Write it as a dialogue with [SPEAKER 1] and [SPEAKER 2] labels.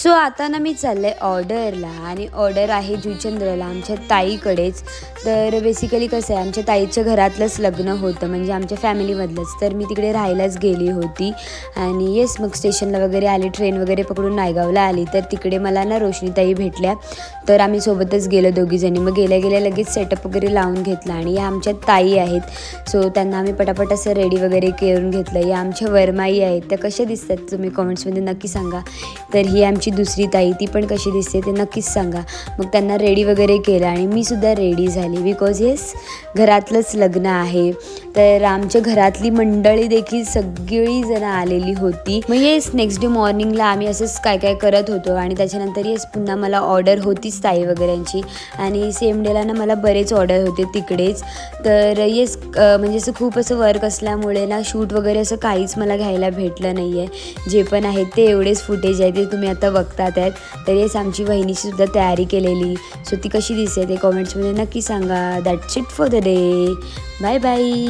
[SPEAKER 1] So आता ना मी चालले ऑर्डरला आणि ऑर्डर आहे जुचंद्रला आमच्या ताईकडेच. तर बेसिकली कसं आहे, आमच्या ताईच्या घरातलंच लग्न होतं, म्हणजे आमच्या फॅमिलीमधलंच. तर मी तिकडे राहायलाच गेली होती आणि येस मग स्टेशनला वगैरे आली, ट्रेन वगैरे पकडून नायगावला आली. तर तिकडे मला ना रोशनीताई भेटल्या, तर आम्ही सोबतच गेलो दोघीजणी. मग गेल्या गेल्या लगेच सेटअप वगैरे लावून घेतला आणि या आमच्या ताई आहेत. सो त्यांना आम्ही पटापट असं रेडी वगैरे करून घेतलं. या आमच्या वरमाई आहेत, त्या कशा दिसतात तुम्ही कॉमेंट्समध्ये नक्की सांगा. तर ही आमची दुसरी ताई, ती पण कशी दिसते ते नक्कीच सांगा. मग त्यांना रेडी वगैरे केलं आणि मी सुद्धा रेडी झाली, बिकॉज येस घरातलंच लग्न आहे. तर आमच्या घरातली मंडळी देखील सगळी जण आलेली होती. मग येस नेक्स्ट डे मॉर्निंगला आम्ही असंच काय काय करत होतो आणि त्याच्यानंतर येस पुन्हा मला ऑर्डर होतीच ताई वगैरेंची आणि सेम डेला ना मला बरेच ऑर्डर होते तिकडेच. तर येस म्हणजे असं खूप असं वर्क असल्यामुळे ना शूट वगैरे असं काहीच मला घ्यायला भेटलं नाही आहे. जे पण आहेत ते एवढेच फुटेज आहे ते तुम्ही आता बघतात आहेत. तर येस आमची वहिनीची सुद्धा तयारी केलेली. सो ती कशी दिसते ते कॉमेंट्समध्ये नक्की सांगा. That's it for the day. Bye bye.